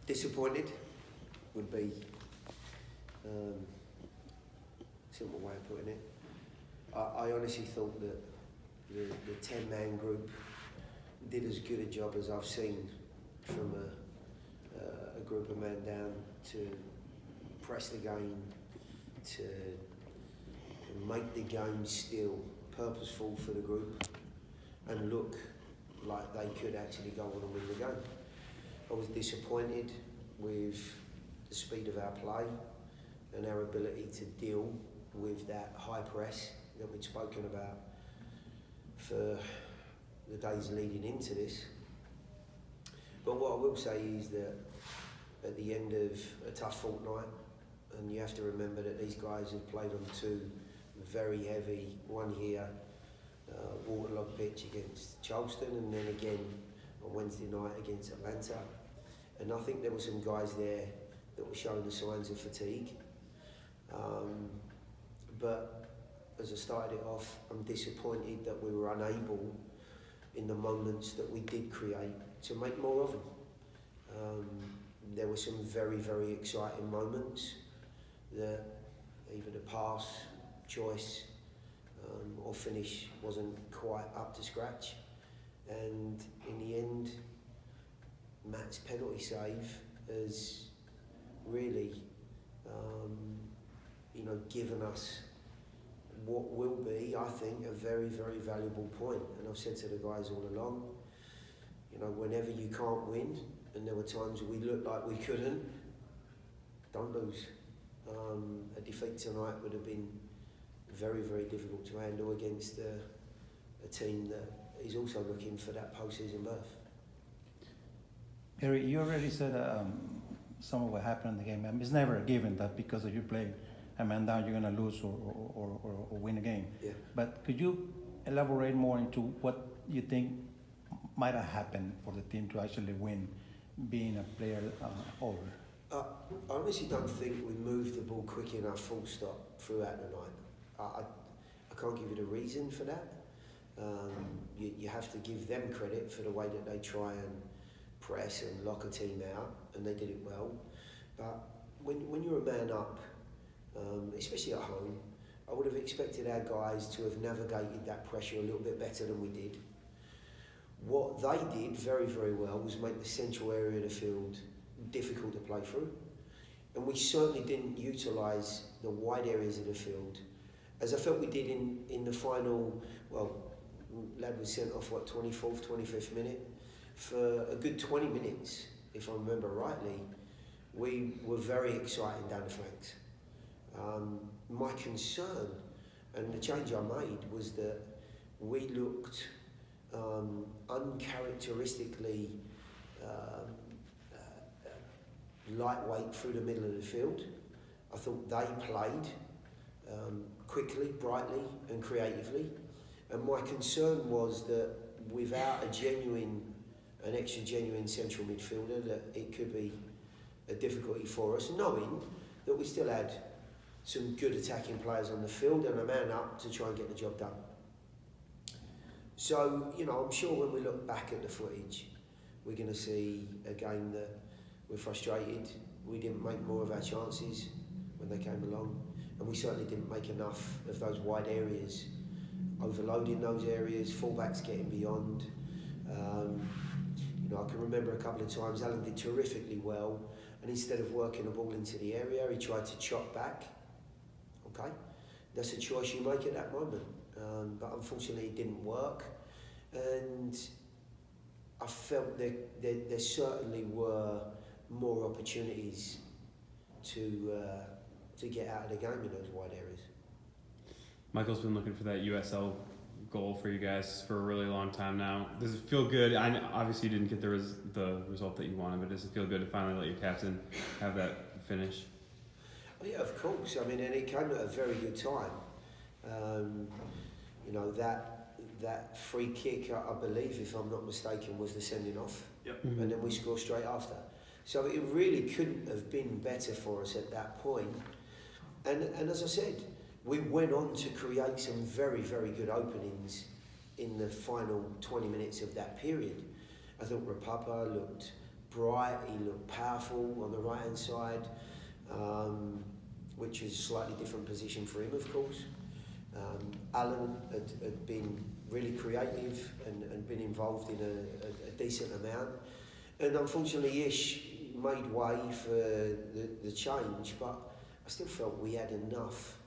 Disappointed would be a simple way of putting it. I honestly thought that the 10-man group did as good a job as I've seen from a group of men down to press the game, to make the game still purposeful for the group and look like they could actually go on and win the game. I was disappointed with the speed of our play and our ability to deal with that high press that we'd spoken about for the days leading into this. But what I will say is that at the end of a tough fortnight, and you have to remember that these guys have played on two very heavy, one here, waterlogged pitch against Charleston, and then again on Wednesday night against Atlanta. And I think there were some guys there that were showing the signs of fatigue. But as I started it off, I'm disappointed that we were unable, in the moments that we did create, to make more of them. There were some very, very exciting moments that either the pass, choice, or finish wasn't quite up to scratch. And in the end, Matt's penalty save has really, given us what will be, I think, a very, very valuable point. And I've said to the guys all along, whenever you can't win, and there were times we looked like we couldn't, don't lose. A defeat tonight would have been very, very difficult to handle against a team that is also looking for that post-season berth. Eric, you already said some of what happened in the game. It's never a given that because if you play a man down, you're going to lose or win a game. Yeah. But could you elaborate more into what you think might have happened for the team to actually win, being a player over? I honestly don't think we moved the ball quick enough, full stop, throughout the night. I can't give you the reason for that. You have to give them credit for the way that they try and press and lock a team out, and they did it well. But when you're a man up, especially at home, I would have expected our guys to have navigated that pressure a little bit better than we did. What they did very, very well was make the central area of the field difficult to play through. And we certainly didn't utilise the wide areas of the field, as I felt we did in the final, lad was sent off, 24th, 25th minute. For a good 20 minutes, if I remember rightly, we were very exciting down the flanks. My concern, and the change I made, was that we looked uncharacteristically lightweight through the middle of the field. I thought they played quickly, brightly and creatively. And my concern was that without an extra genuine central midfielder, that it could be a difficulty for us, knowing that we still had some good attacking players on the field and a man up to try and get the job done. So, I'm sure when we look back at the footage, we're going to see a game that we're frustrated. We didn't make more of our chances when they came along, and we certainly didn't make enough of those wide areas, overloading those areas, fullbacks getting beyond. I can remember a couple of times Alan did terrifically well, and instead of working the ball into the area, he tried to chop back. Okay, that's a choice you make at that moment, but unfortunately it didn't work, and I felt that there certainly were more opportunities to get out of the game in those wide areas. Michael's been looking for that USL goal for you guys for a really long time now. Does it feel good? Obviously you didn't get the result that you wanted, but does it feel good to finally let your captain have that finish? Yeah, of course. And it came at a very good time. That free kick, I believe, if I'm not mistaken, was the sending off. Yep. Mm-hmm. And then we scored straight after. So it really couldn't have been better for us at that point. And as I said, we went on to create some very, very good openings in the final 20 minutes of that period. I thought Rapapa looked bright, he looked powerful on the right hand side, which is a slightly different position for him, of course. Alan had been really creative and been involved in a decent amount. And unfortunately, Ish made way for the change, but I still felt we had enough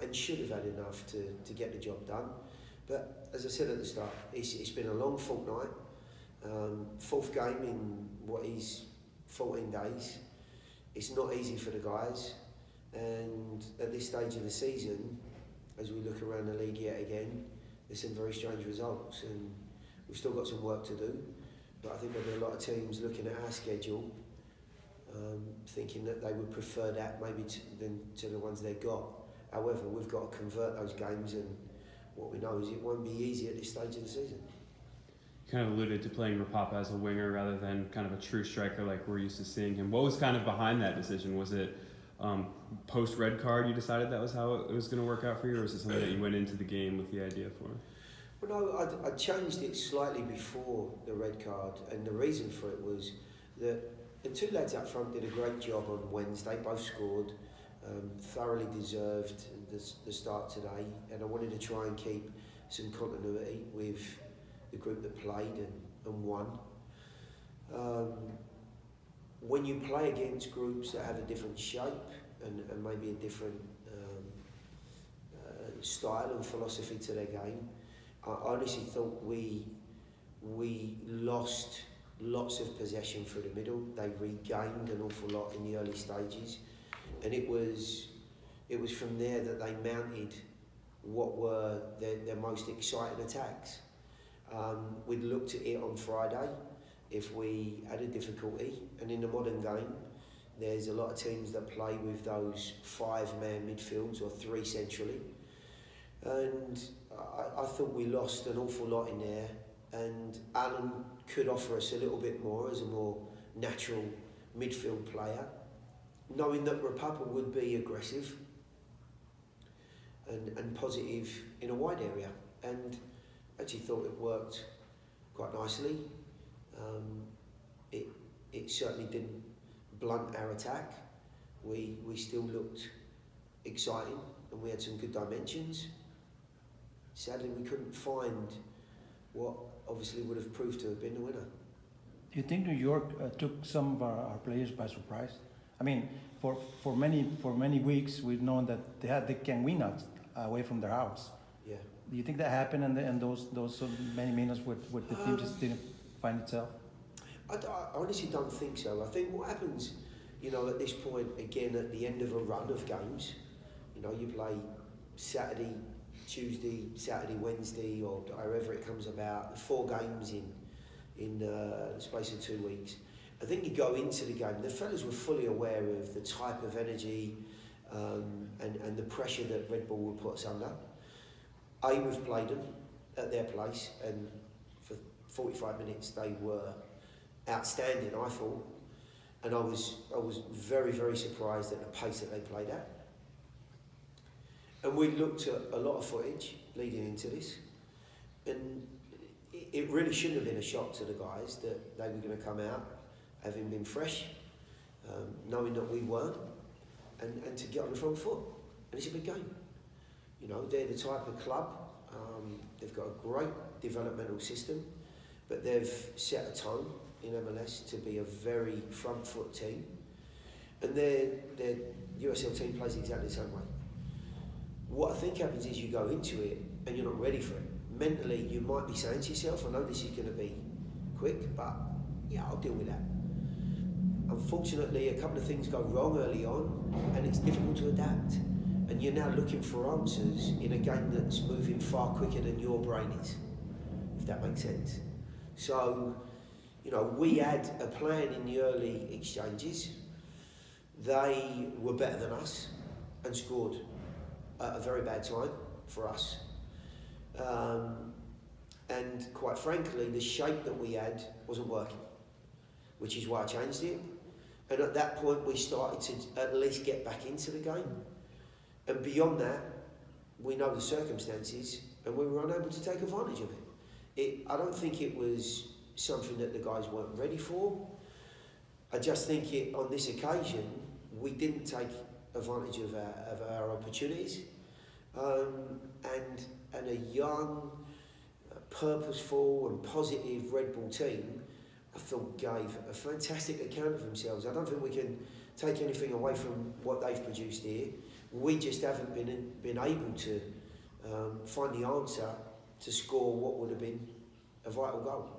and should have had enough to get the job done. But as I said at the start, it's been a long fortnight, fourth game in what is 14 days. It's not easy for the guys, and at this stage of the season, as we look around the league yet again, there's some very strange results, and we've still got some work to do. But I think there'll be a lot of teams looking at our schedule, thinking that they would prefer that maybe than to the ones they've got. However, we've got to convert those games, and what we know is it won't be easy at this stage of the season. You kind of alluded to playing Rapapa as a winger rather than kind of a true striker like we're used to seeing him. What was kind of behind that decision? Was it post-red card you decided that was how it was going to work out for you, or was it something that you went into the game with the idea for? Well, no, I changed it slightly before the red card, and the reason for it was that the two lads up front did a great job on Wednesday, both scored, thoroughly deserved the start today, and I wanted to try and keep some continuity with the group that played and won. When you play against groups that have a different shape and maybe a different style and philosophy to their game, I honestly thought we lost lots of possession through the middle. They regained an awful lot in the early stages, and it was from there that they mounted what were their most exciting attacks. We'd looked at it on Friday if we had a difficulty, and in the modern game there's a lot of teams that play with those 5-man midfields or 3 centrally, and I thought we lost an awful lot in there, and Alan could offer us a little bit more as a more natural midfield player, knowing that Rapapa would be aggressive and positive in a wide area, and actually thought it worked quite nicely. It certainly didn't blunt our attack. We still looked exciting, and we had some good dimensions. Sadly, we couldn't find what obviously would have proved to have been the winner. Do you think New York took some of our players by surprise? I mean, for many weeks we've known that they can win us away from their house. Yeah. Do you think that happened, and those many minutes where the team just didn't find itself? I honestly don't think so. I think what happens, at this point, again, at the end of a run of games, you play Saturday, Tuesday, Saturday, Wednesday, or however it comes about, 4 games in the space of 2 weeks. I think you go into the game, the fellas were fully aware of the type of energy and the pressure that Red Bull would put us under. We've played them at their place, and for 45 minutes they were outstanding, I thought, and I was very, very surprised at the pace that they played at. And we looked at a lot of footage leading into this, and it really shouldn't have been a shock to the guys that they were going to come out having been fresh, knowing that we weren't, and to get on the front foot. And it's a big game. They're the type of club, they've got a great developmental system, but they've set a tone in MLS to be a very front foot team, and their USL team plays exactly the same way. What I think happens is you go into it and you're not ready for it. Mentally, you might be saying to yourself, I know this is going to be quick, but yeah, I'll deal with that. Unfortunately, a couple of things go wrong early on, and it's difficult to adapt. And you're now looking for answers in a game that's moving far quicker than your brain is, if that makes sense. So, we had a plan in the early exchanges. They were better than us and scored at a very bad time for us. And quite frankly, the shape that we had wasn't working, which is why I changed it. And at that point, we started to at least get back into the game. And beyond that, we know the circumstances, and we were unable to take advantage of it. I don't think it was something that the guys weren't ready for. I just think on this occasion, we didn't take advantage of our opportunities. And a young, purposeful and positive Red Bull team, I thought gave a fantastic account of themselves. I don't think we can take anything away from what they've produced here. We just haven't been able to find the answer to score what would have been a vital goal.